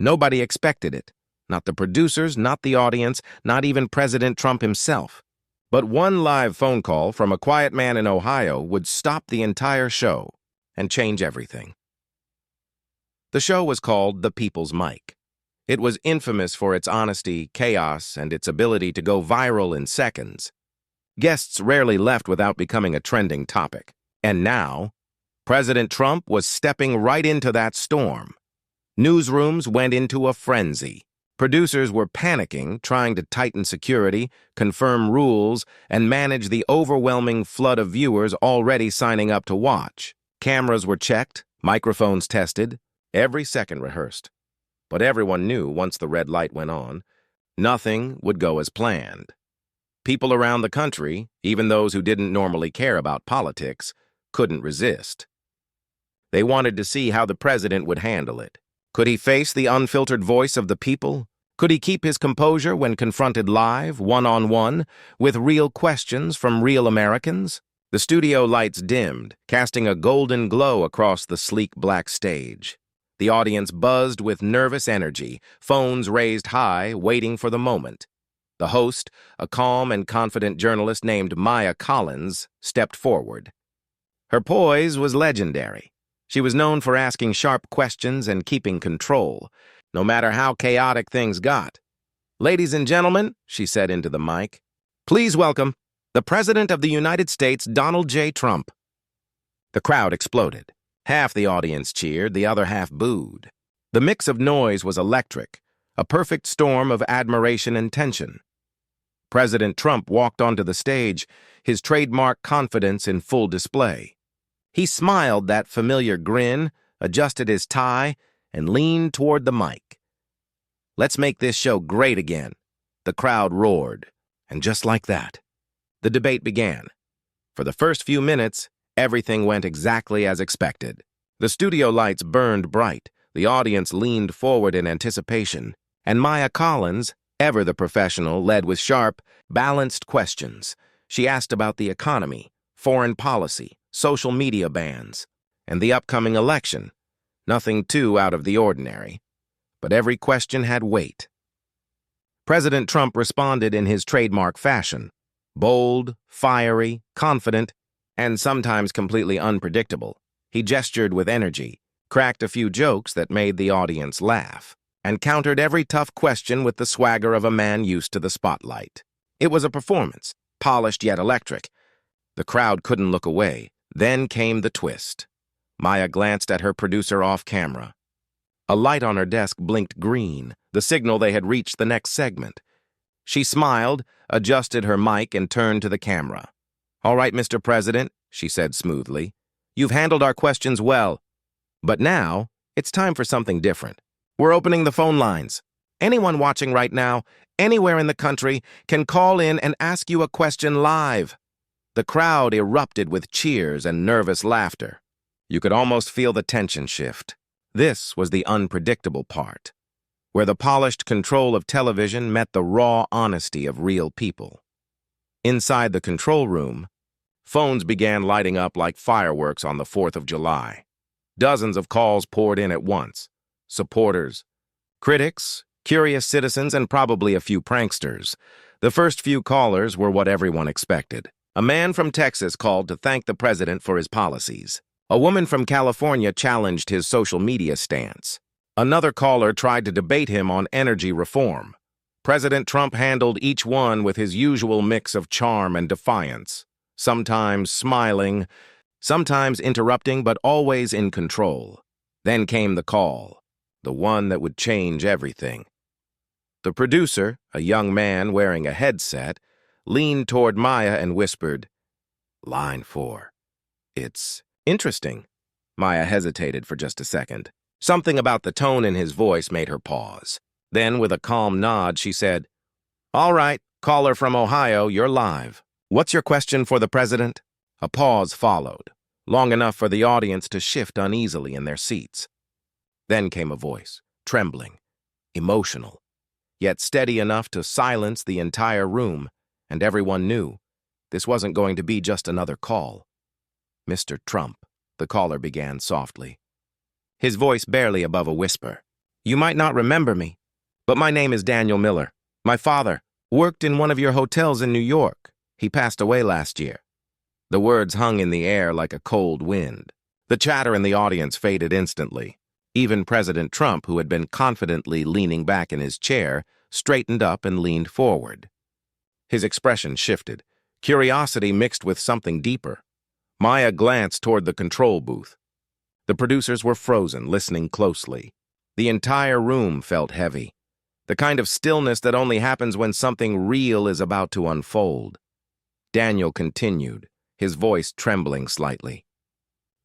Nobody expected it. Not the producers, not the audience, not even President Trump himself. But one live phone call from a quiet man in Ohio would stop the entire show and change everything. The show was called The People's Mic. It was infamous for its honesty, chaos, and its ability to go viral in seconds. Guests rarely left without becoming a trending topic. And now, President Trump was stepping right into that storm. Newsrooms went into a frenzy. Producers were panicking, trying to tighten security, confirm rules, and manage the overwhelming flood of viewers already signing up to watch. Cameras were checked, microphones tested, every second rehearsed. But everyone knew once the red light went on, nothing would go as planned. People around the country, even those who didn't normally care about politics, couldn't resist. They wanted to see how the president would handle it. Could he face the unfiltered voice of the people? Could he keep his composure when confronted live, one-on-one, with real questions from real Americans? The studio lights dimmed, casting a golden glow across the sleek black stage. The audience buzzed with nervous energy, phones raised high, waiting for the moment. The host, a calm and confident journalist named Maya Collins, stepped forward. Her poise was legendary. She was known for asking sharp questions and keeping control, no matter how chaotic things got. "Ladies and gentlemen," she said into the mic, "please welcome the President of the United States, Donald J. Trump." The crowd exploded. Half the audience cheered, the other half booed. The mix of noise was electric, a perfect storm of admiration and tension. President Trump walked onto the stage, his trademark confidence in full display. He smiled that familiar grin, adjusted his tie, and leaned toward the mic. "Let's make this show great again." The crowd roared, and just like that, the debate began. For the first few minutes, everything went exactly as expected. The studio lights burned bright, the audience leaned forward in anticipation, and Maya Collins, ever the professional, led with sharp, balanced questions. She asked about the economy, foreign policy, social media bans, and the upcoming election. Nothing too out of the ordinary. But every question had weight. President Trump responded in his trademark fashion, bold, fiery, confident, and sometimes completely unpredictable. He gestured with energy, cracked a few jokes that made the audience laugh, and countered every tough question with the swagger of a man used to the spotlight. It was a performance, polished yet electric. The crowd couldn't look away. Then came the twist. Maya glanced at her producer off camera. A light on her desk blinked green, the signal they had reached the next segment. She smiled, adjusted her mic, and turned to the camera. "All right, Mr. President," she said smoothly. "You've handled our questions well. But now, it's time for something different. We're opening the phone lines. Anyone watching right now, anywhere in the country, can call in and ask you a question live." The crowd erupted with cheers and nervous laughter. You could almost feel the tension shift. This was the unpredictable part, where the polished control of television met the raw honesty of real people. Inside the control room, phones began lighting up like fireworks on the 4th of July. Dozens of calls poured in at once. Supporters, critics, curious citizens, and probably a few pranksters. The first few callers were what everyone expected. A man from Texas called to thank the president for his policies. A woman from California challenged his social media stance. Another caller tried to debate him on energy reform. President Trump handled each one with his usual mix of charm and defiance, sometimes smiling, sometimes interrupting, but always in control. Then came the call, the one that would change everything. The producer, a young man wearing a headset, leaned toward Maya and whispered, "Line 4. It's interesting." Maya hesitated for just a second. Something about the tone in his voice made her pause. Then, with a calm nod, she said, "All right, caller from Ohio, you're live. What's your question for the president?" A pause followed, long enough for the audience to shift uneasily in their seats. Then came a voice, trembling, emotional, yet steady enough to silence the entire room. And everyone knew this wasn't going to be just another call. "Mr. Trump," the caller began softly, his voice barely above a whisper, You might not remember me, but my name is Daniel Miller. My father worked in one of your hotels in New York. He passed away last year." The words hung in the air like a cold wind. The chatter in the audience faded instantly. Even President Trump, who had been confidently leaning back in his chair, straightened up and leaned forward. His expression shifted, curiosity mixed with something deeper. Maya glanced toward the control booth. The producers were frozen, listening closely. The entire room felt heavy, the kind of stillness that only happens when something real is about to unfold. Daniel continued, his voice trembling slightly.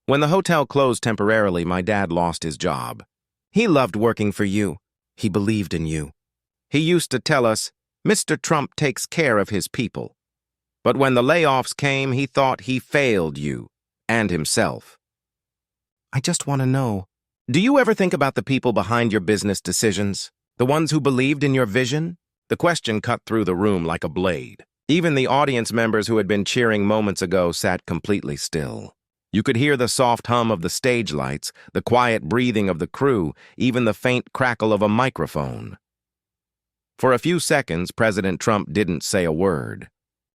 "When the hotel closed temporarily, my dad lost his job. He loved working for you. He believed in you. He used to tell us, 'Mr. Trump takes care of his people.' But when the layoffs came, he thought he failed you and himself." "I just want to know, do you ever think about the people behind your business decisions? The ones who believed in your vision?" The question cut through the room like a blade. Even the audience members who had been cheering moments ago sat completely still. You could hear the soft hum of the stage lights, the quiet breathing of the crew, even the faint crackle of a microphone. For a few seconds, President Trump didn't say a word.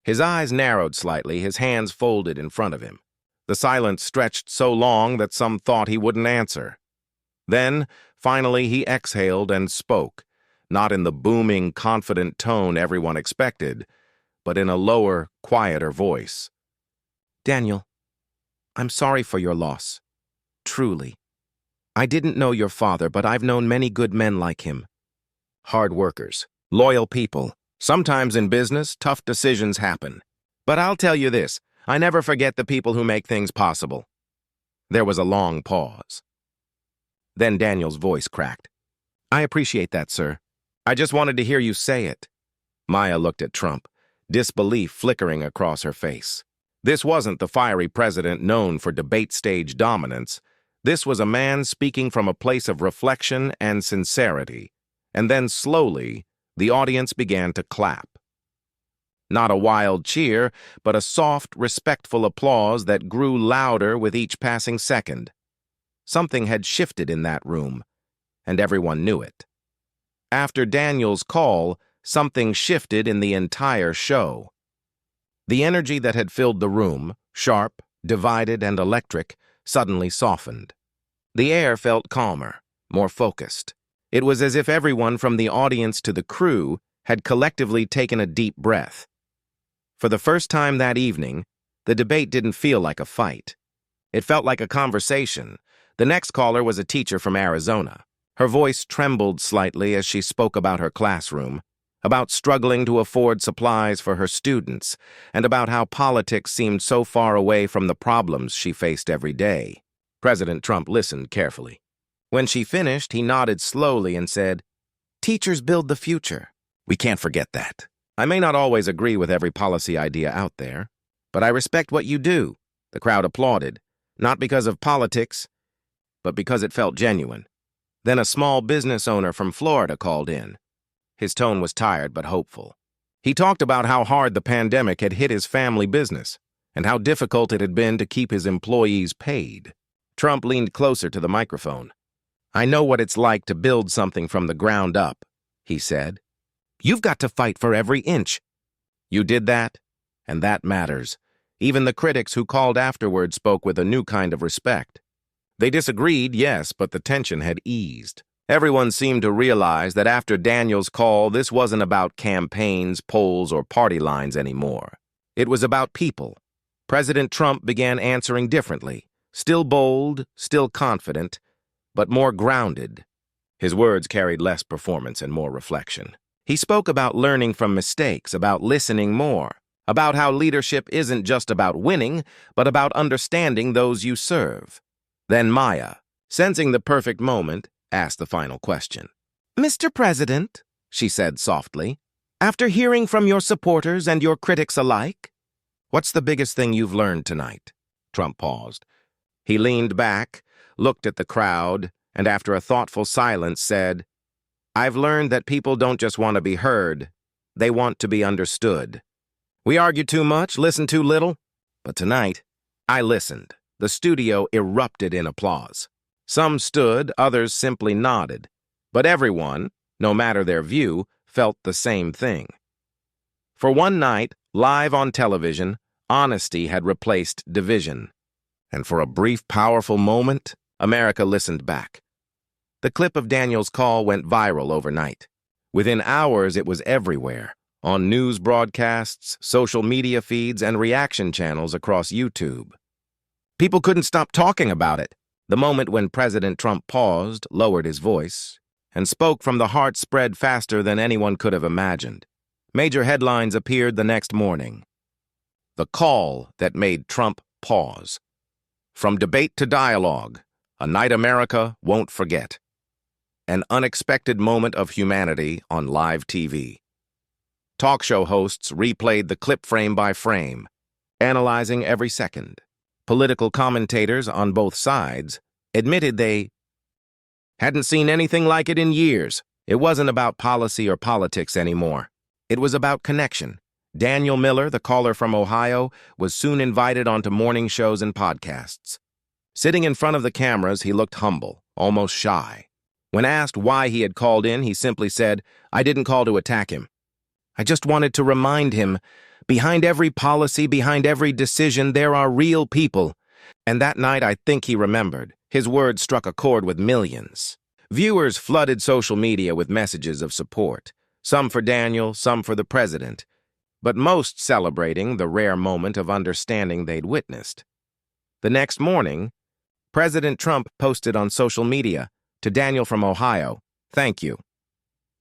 His eyes narrowed slightly, his hands folded in front of him. The silence stretched so long that some thought he wouldn't answer. Then, finally, he exhaled and spoke, not in the booming, confident tone everyone expected, but in a lower, quieter voice. "Daniel, I'm sorry for your loss. Truly. I didn't know your father, but I've known many good men like him. Hard workers, loyal people. Sometimes in business, tough decisions happen. But I'll tell you this, I never forget the people who make things possible." There was a long pause. Then Daniel's voice cracked. "I appreciate that, sir. I just wanted to hear you say it." Maya looked at Trump, disbelief flickering across her face. This wasn't the fiery president known for debate stage dominance. This was a man speaking from a place of reflection and sincerity. And then slowly, the audience began to clap. Not a wild cheer, but a soft, respectful applause that grew louder with each passing second. Something had shifted in that room, and everyone knew it. After Daniel's call, something shifted in the entire show. The energy that had filled the room, sharp, divided, and electric, suddenly softened. The air felt calmer, more focused. It was as if everyone from the audience to the crew had collectively taken a deep breath. For the first time that evening, the debate didn't feel like a fight. It felt like a conversation. The next caller was a teacher from Arizona. Her voice trembled slightly as she spoke about her classroom, about struggling to afford supplies for her students, and about how politics seemed so far away from the problems she faced every day. President Trump listened carefully. When she finished, he nodded slowly and said, "Teachers build the future. We can't forget that. I may not always agree with every policy idea out there, but I respect what you do." The crowd applauded, not because of politics, but because it felt genuine. Then a small business owner from Florida called in. His tone was tired but hopeful. He talked about how hard the pandemic had hit his family business and how difficult it had been to keep his employees paid. Trump leaned closer to the microphone. "I know what it's like to build something from the ground up," he said. "You've got to fight for every inch. You did that, and that matters." Even the critics who called afterward spoke with a new kind of respect. They disagreed, yes, but the tension had eased. Everyone seemed to realize that after Daniel's call, this wasn't about campaigns, polls, or party lines anymore. It was about people. President Trump began answering differently, still bold, still confident, but more grounded. His words carried less performance and more reflection. He spoke about learning from mistakes, about listening more, about how leadership isn't just about winning, but about understanding those you serve. Then Maya, sensing the perfect moment, asked the final question. "Mr. President," she said softly, "after hearing from your supporters and your critics alike, what's the biggest thing you've learned tonight?" Trump paused. He leaned back, looked at the crowd, and after a thoughtful silence said, "I've learned that people don't just want to be heard, they want to be understood. We argue too much, listen too little, but tonight, I listened." The studio erupted in applause. Some stood, others simply nodded. But everyone, no matter their view, felt the same thing. For one night, live on television, honesty had replaced division. And for a brief, powerful moment, America listened back. The clip of Daniel's call went viral overnight. Within hours, it was everywhere, on news broadcasts, social media feeds, and reaction channels across YouTube. People couldn't stop talking about it. The moment when President Trump paused, lowered his voice, and spoke from the heart spread faster than anyone could have imagined. Major headlines appeared the next morning. The call that made Trump pause. From debate to dialogue, a night America won't forget. An unexpected moment of humanity on live TV. Talk show hosts replayed the clip frame by frame, analyzing every second. Political commentators on both sides admitted they hadn't seen anything like it in years. It wasn't about policy or politics anymore. It was about connection. Daniel Miller, the caller from Ohio, was soon invited onto morning shows and podcasts. Sitting in front of the cameras, he looked humble, almost shy. When asked why he had called in, he simply said, "I didn't call to attack him. I just wanted to remind him, behind every policy, behind every decision, there are real people." And that night, I think he remembered. His words struck a chord with millions. Viewers flooded social media with messages of support, some for Daniel, some for the president, but most celebrating the rare moment of understanding they'd witnessed. The next morning, President Trump posted on social media, "To Daniel from Ohio, thank you.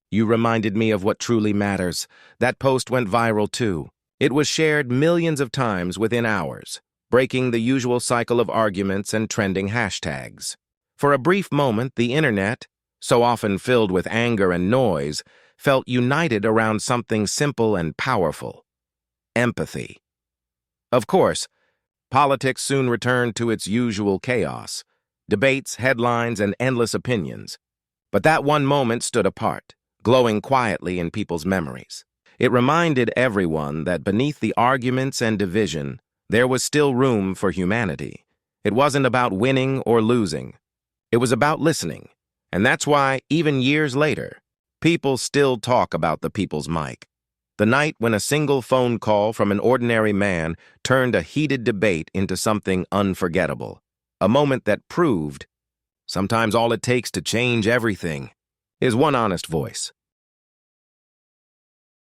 You reminded me of what truly matters." That post went viral too. It was shared millions of times within hours, breaking the usual cycle of arguments and trending hashtags. For a brief moment, the internet, so often filled with anger and noise, felt united around something simple and powerful: empathy. Of course, politics soon returned to its usual chaos, debates, headlines, and endless opinions. But that one moment stood apart, glowing quietly in people's memories. It reminded everyone that beneath the arguments and division, there was still room for humanity. It wasn't about winning or losing. It was about listening. And that's why, even years later, people still talk about the people's mic. The night when a single phone call from an ordinary man turned a heated debate into something unforgettable. A moment that proved sometimes all it takes to change everything is one honest voice.